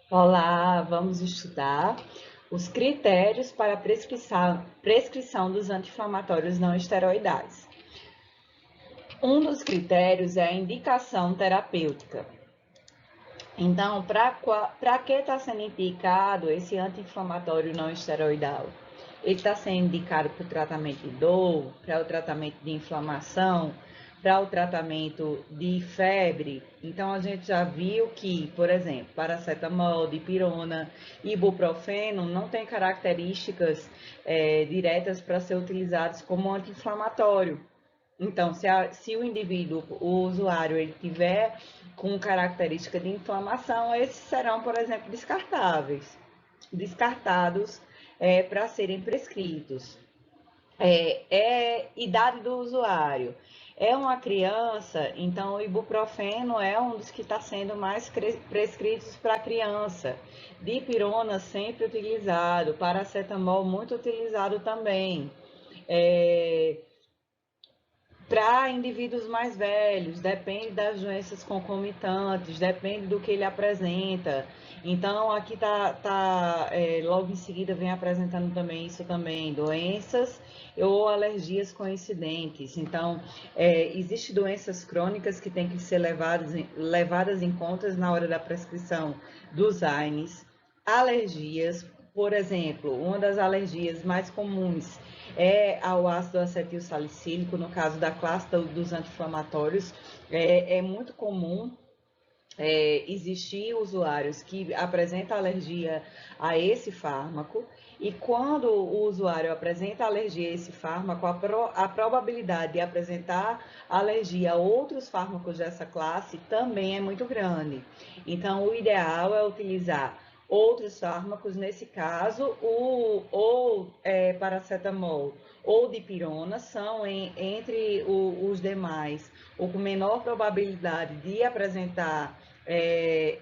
Olá, vamos estudar os critérios para a prescrição dos anti-inflamatórios não esteroidais. Um dos critérios é a indicação terapêutica. Então, para que está sendo indicado esse anti-inflamatório não esteroidal? Ele está sendo indicado para o tratamento de dor, para o tratamento de inflamação, para o tratamento de febre. Então, a gente já viu que, por exemplo, paracetamol, dipirona, ibuprofeno não tem características diretas para ser utilizados como anti-inflamatório. Então, se o indivíduo, o usuário, ele tiver com característica de inflamação, esses serão, por exemplo, descartados para serem prescritos. Idade do usuário. É uma criança, então o ibuprofeno é um dos que está sendo mais prescritos para criança. Dipirona sempre utilizado, paracetamol muito utilizado também. É, para indivíduos mais velhos, depende das doenças concomitantes, depende do que ele apresenta. Então, aqui logo em seguida vem apresentando também isso também, doenças ou alergias coincidentes. Então, existem doenças crônicas que têm que ser levadas em conta na hora da prescrição dos AINES, alergias, por exemplo, uma das alergias mais comuns ao ácido acetil salicílico, no caso da classe dos anti-inflamatórios. É muito comum existir usuários que apresentam alergia a esse fármaco, e quando o usuário apresenta alergia a esse fármaco, a probabilidade de apresentar alergia a outros fármacos dessa classe também é muito grande. Então, o ideal é utilizar outros fármacos, nesse caso, paracetamol ou dipirona são entre os demais o com menor probabilidade de apresentar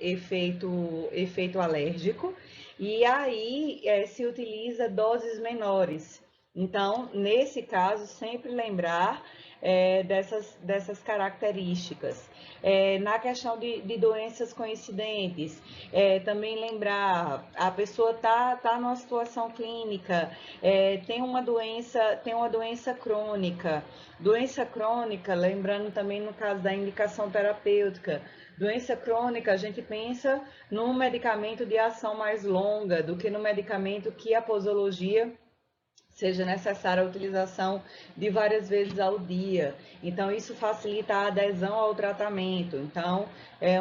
efeito alérgico, e aí se utiliza doses menores. Então, nesse caso, sempre lembrar dessas características. Na questão de doenças coincidentes, também lembrar, a pessoa tá numa situação clínica, tem uma doença crônica. Doença crônica, lembrando também no caso da indicação terapêutica, doença crônica, a gente pensa num medicamento de ação mais longa do que no medicamento que a posologia seja necessária a utilização de várias vezes ao dia. Então, isso facilita a adesão ao tratamento. Então, é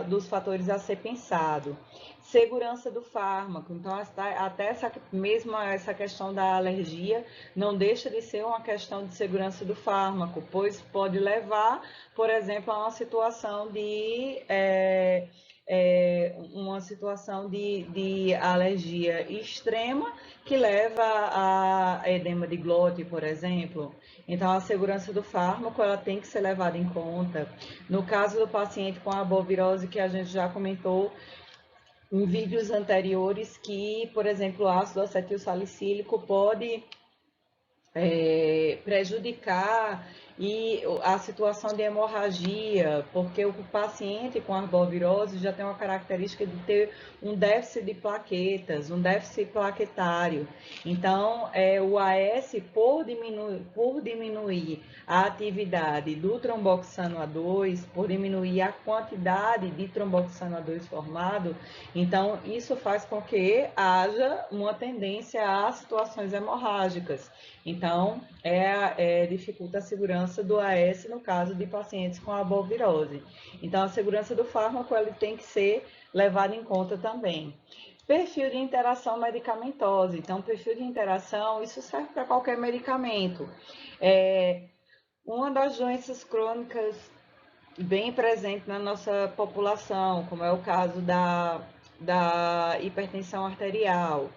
dos fatores a ser pensado. Segurança do fármaco. Então, até essa questão da alergia não deixa de ser uma questão de segurança do fármaco, pois pode levar, por exemplo, a uma situação de alergia extrema que leva a edema de glote, por exemplo. Então, a segurança do fármaco ela tem que ser levada em conta. No caso do paciente com arbovirose, que a gente já comentou em vídeos anteriores, que, por exemplo, o ácido acetil salicílico pode prejudicar e a situação de hemorragia, porque o paciente com arbovirose já tem uma característica de ter um déficit de plaquetas, um déficit plaquetário. Então, o AS, por diminuir a atividade do tromboxano A2, por diminuir a quantidade de tromboxano A2 formado, então isso faz com que haja uma tendência a situações hemorrágicas. Então, dificulta a segurança do AS no caso de pacientes com arbovirose. Então, a segurança do fármaco ele tem que ser levada em conta também. Perfil de interação medicamentosa. Então, perfil de interação, isso serve para qualquer medicamento. Uma das doenças crônicas bem presente na nossa população, como é o caso da hipertensão arterial,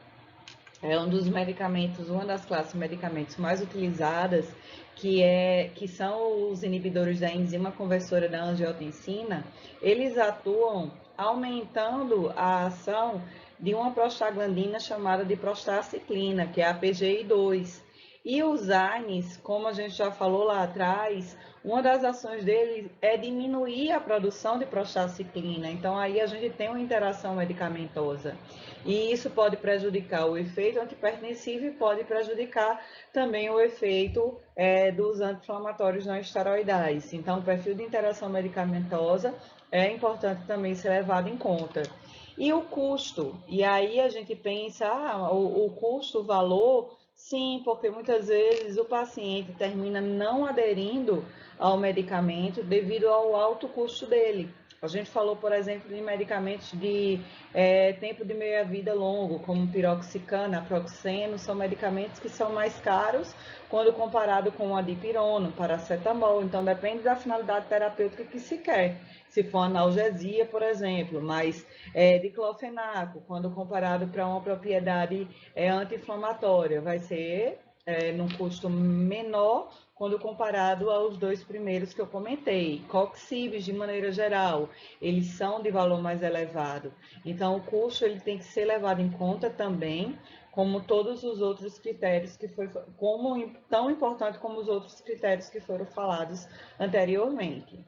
é um dos medicamentos, uma das classes de medicamentos mais utilizadas, que são os inibidores da enzima conversora da angiotensina. Eles atuam aumentando a ação de uma prostaglandina chamada de prostaciclina, que é a PGI2. E os AINES, como a gente já falou lá atrás, uma das ações dele é diminuir a produção de prostacyclina. Então, aí a gente tem uma interação medicamentosa. E isso pode prejudicar o efeito antipertensivo e pode prejudicar também o efeito dos anti-inflamatórios não esteroidais. Então, o perfil de interação medicamentosa é importante também ser levado em conta. E o custo? E aí a gente pensa, o custo, o valor, sim, porque muitas vezes o paciente termina não aderindo ao medicamento devido ao alto custo dele. A gente falou, por exemplo, de medicamentos de tempo de meia-vida longo, como piroxicana, naproxeno, são medicamentos que são mais caros quando comparado com a dipirona, paracetamol. Então, depende da finalidade terapêutica que se quer. Se for analgesia, por exemplo, mas diclofenaco, quando comparado para uma propriedade anti-inflamatória, vai ser num custo menor quando comparado aos dois primeiros que eu comentei. Coxibes, de maneira geral, eles são de valor mais elevado. Então, o custo ele tem que ser levado em conta também, como todos os outros critérios que foi como tão importante como os outros critérios que foram falados anteriormente.